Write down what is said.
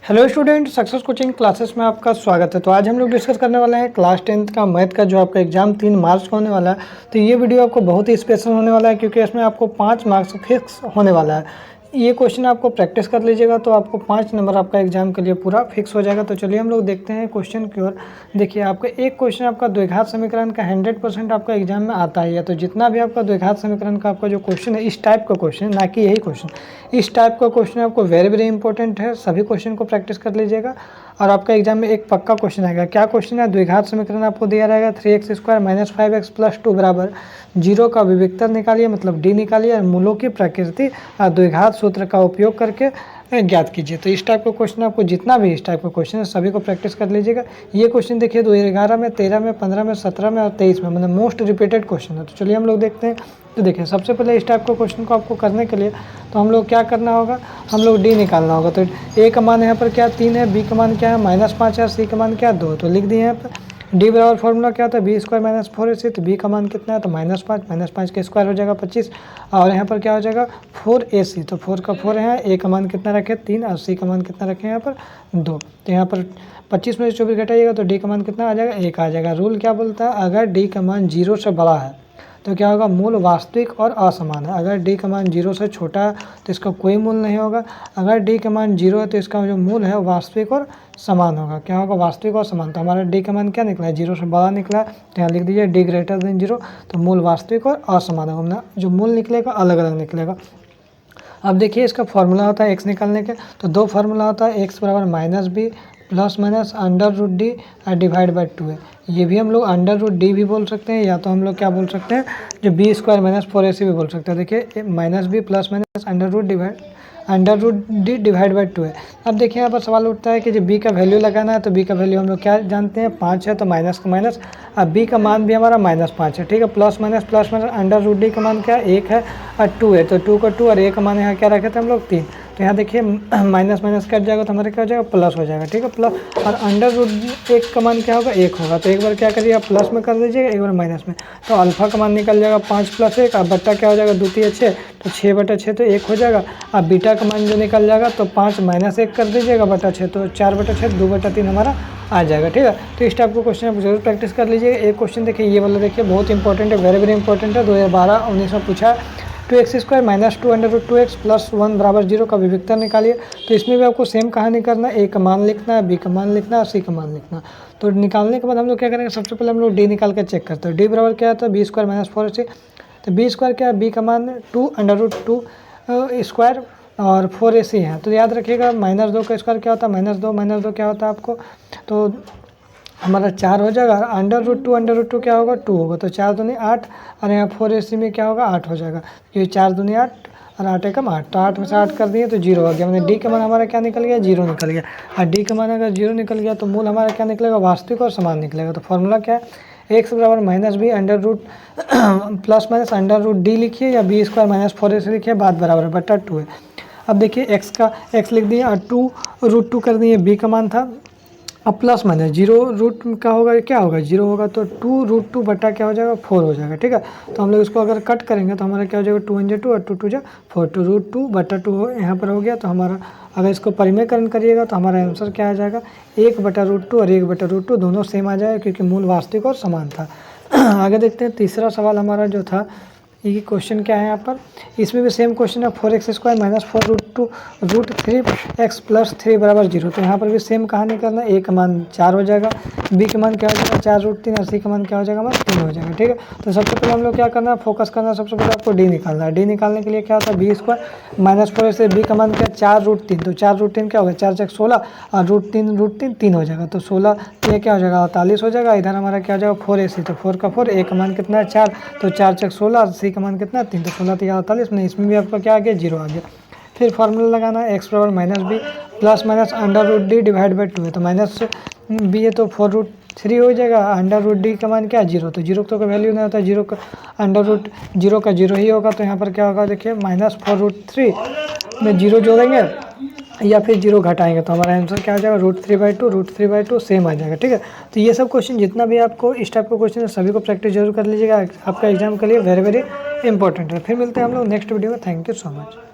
Hello student, success coaching classes में आपका स्वागत है। तो आज हम लोग डिस्कस करने वाले हैं क्लास 10th का मैथ का जो आपका एग्जाम 3 मार्च को होने वाला है। तो ये वीडियो आपको बहुत ही स्पेशल होने वाला है क्योंकि इसमें आपको 5 मार्क्स फिक्स होने वाला है। ये क्वेश्चन आपको प्रैक्टिस कर लीजिएगा तो आपको 5 नंबर आपका एग्जाम के लिए पूरा फिक्स हो जाएगा। तो चलिए हम लोग देखते हैं क्वेश्चन की ओर। देखिए, आपका एक क्वेश्चन आपका द्विघात समीकरण का 100% आपका एग्जाम में आता ही है। तो जितना भी आपका द्विघात समीकरण का आपका जो क्वेश्चन है, इस टाइप का क्वेश्चन, ना कि यही क्वेश्चन, इस टाइप का क्वेश्चन आपको वेरी वेरी इंपॉर्टेंट है। सभी क्वेश्चन को प्रैक्टिस कर लीजिएगा और आपका एग्जाम में एक पक्का क्वेश्चन आएगा। क्या क्वेश्चन है? द्विघात समीकरण आपको दिया रहेगा 3x² - 5x + 2 बराबर 0 का विविक्तर निकालिए, मतलब डी निकालिए, और मूलों की प्रकृति और द्विघात सूत्र का उपयोग करके ज्ञात कीजिए। तो इस टाइप का क्वेश्चन आपको, जितना भी इस टाइप का क्वेश्चन है सभी को प्रैक्टिस कर लीजिएगा। ये क्वेश्चन देखिए 2011 में, 13 में, 15 में, 17 में और 23 में, मतलब मोस्ट रिपीटेड क्वेश्चन है। तो चलिए हम लोग देखते हैं। तो देखिए, सबसे पहले इस टाइप का क्वेश्चन को आपको करने के लिए तो हम लोग क्या करना होगा, हम लोग डी निकालना होगा। तो ए का मान यहाँ पर क्या 3 है, बी का मान क्या है -5 है, सी का मान क्या 2। तो लिख दिए यहाँ पर। डी बराबर फॉर्मूला क्या होता है, b² - 4ac। तो बी का मान कितना है, तो -5 के स्क्वायर हो जाएगा 25, और यहाँ पर क्या हो जाएगा 4ac। तो 4 का 4 है, ए का मान कितना रखे 3, और सी का मान कितना रखे यहाँ पर 2। तो यहाँ पर 25 में से 24 घटाइएगा तो डी का मान कितना आ जाएगा, 1 आ जाएगा। रूल क्या बोलता है, अगर डी का मान 0 से बड़ा है तो क्या होगा, मूल वास्तविक और असमान है। अगर डी का मान 0 से छोटा है तो इसका कोई मूल नहीं होगा। अगर डी का मान 0 है तो इसका जो मूल है वास्तविक और समान होगा। क्या होगा, वास्तविक और समान। तो हमारा डी का मान क्या निकला है, 0 से बड़ा निकला है। तो यहाँ लिख दीजिए डी ग्रेटर देन 0। तो मूल वास्तविक और असमान होगा, जो मूल निकलेगा अलग अलग निकलेगा। अब देखिए, इसका फॉर्मूला होता है एक्स निकालने के, तो 2 फार्मूला होता है, एक्स बराबर -b ± √d डिवाइड बाई 2 है। ये भी हम लोग √d भी बोल सकते हैं, या तो हम लोग क्या बोल सकते हैं, जो b² - 4ac भी बोल सकते हैं। देखिए -b ±√d डिवाइड बाई 2 है। अब देखिए यहाँ पर सवाल उठता है कि जो b का वैल्यू लगाना है, तो b का वैल्यू हम लोग क्या जानते हैं, 5 है, तो माइनस का माइनस। अब b का मान भी हमारा -5 है, ठीक है। प्लस माइनस √d का मान क्या 1 है और 2 है, तो 2 का 2 और a का मान यहाँ क्या रखे थे हम लोग 3। तो यहाँ देखिए माइनस माइनस कट जाएगा तो हमारा क्या हो जाएगा, प्लस हो जाएगा, ठीक है। प्लस और √1 का मान क्या होगा, 1 होगा। तो एक बार क्या करिएगा, प्लस में कर दीजिएगा, एक बार माइनस में। तो अल्फा का मान निकल जाएगा 5 + 1, और बट्टा क्या हो जाएगा 2 × 6, तो 6/6 तो 1 हो जाएगा। अब बीटा का मान जो निकल जाएगा तो 5 - 1 कर दीजिएगा बटा 6, तो 4/6 2/3 हमारा आ जाएगा, ठीक है। तो इस टाइप का क्वेश्चन आप जरूर प्रैक्टिस कर लीजिए। एक क्वेश्चन देखिए, ये वाला देखिए बहुत इंपॉर्टेंट है, वेरी वेरी इंपॉर्टेंट है। 2012-19 में पूछा है। 2x² - 2√2x + 1 बराबर 0 का विविक्तर निकालिए। तो इसमें भी आपको सेम कहानी करना है, ए का मान लिखना है, बी का मान लिखना है और सी का मान लिखना है। तो निकालने के बाद हम लोग क्या करेंगे, सबसे पहले हम लोग डी निकाल के चेक करते हैं। डी बराबर क्या होता है, b² - 4ac। तो b² क्या है, b का मान 2√2² और 4ac है। तो याद रखिएगा, -2 का स्क्वायर क्या होता है, -2 क्या होता है आपको, तो हमारा 4 हो जाएगा। √2 क्या होगा, 2 होगा, तो 4 दूनी 8, और यहाँ 4ac में क्या होगा, 8 हो जाएगा। ये 4 दूनी 8 और 8 एकम 8, तो 8 में से 8 कर दिए तो 0 हो गया। मैंने डी का मान हमारा क्या निकल गया, 0 निकल गया। और डी का मान अगर 0 निकल गया तो मूल हमारा क्या निकलेगा, वास्तविक और समान निकलेगा। तो फॉर्मूला क्या है, एक्स बराबर -b ± √d लिखिए, या b² - 4ac लिखिए, बात बराबर है, बटा 2 है। अब देखिए एक्स लिख दिए और 2√2 कर दिए, b का मान था। अब प्लस माइनस 0 रूट का होगा, क्या होगा 0 होगा, तो 2√2 बटा क्या हो जाएगा 4 हो जाएगा, ठीक है। तो हम लोग इसको अगर कट करेंगे तो हमारा क्या हो जाएगा, 2 × 2 और 2 × 2 4, तो √2 बटा 2 यहाँ पर हो गया। तो हमारा अगर इसको परिमेयकरण करिएगा तो हमारा आंसर क्या आ जाएगा, 1/√2 और 1/√2 दोनों सेम आ जाएगा, क्योंकि मूल वास्तविक और समान था। आगे देखते हैं, तीसरा सवाल हमारा जो था, ये क्वेश्चन क्या है यहाँ पर, इसमें भी सेम क्वेश्चन है, 4x² - 4√2√3x + 3 बराबर 0। तो यहाँ पर भी सेम कहानी करना है, ए का मान 4 हो जाएगा, बी का मान क्या हो जाएगा 4√3, और सी का मान क्या हो जाएगा हमारा 3 हो जाएगा, ठीक है। तो सबसे पहले हम लोग क्या करना है, फोकस करना है, सबसे पहले आपको डी निकालना है। डी निकालने के लिए क्या होता है, b² - 4 से बी का मान क्या 4√3, तो 4√3 क्या होगा, 4 × 16 और √3 3 हो जाएगा, तो 16 ये क्या हो जाएगा 48 हो जाएगा। इधर हमारा क्या हो जाएगा 4ac, तो 4 का 4, ए का मान कितना है 4, तो 4 × 16, सी का मान कितना 3, तो 16 3 48 में, इसमें भी आपका क्या आ गया 0 आ गया। फिर फार्मूला लगाना है, एक्स बराबर -b ± √d डिवाइड बाई 2 है, तो -b है तो 4√3 हो जाएगा। √d का मान क्या 0, तो 0 तो का वैल्यू नहीं होता, 0 का √0 का 0 ही होगा। तो यहाँ पर क्या होगा, देखिए -4√3 में 0 जोड़ेंगे या फिर 0 घटाएंगे तो हमारा आंसर क्या आ जाएगा, √3/2 सेम आ जाएगा, ठीक है। तो ये सब क्वेश्चन जितना भी आपको इस टाइप का क्वेश्चन है सभी को प्रैक्टिस जरूर कर लीजिएगा, आपका एग्जाम के लिए वेरी वेरी इंपॉर्टेंट है। फिर मिलते हैं हम लोग नेक्स्ट वीडियो में। Thank you so much.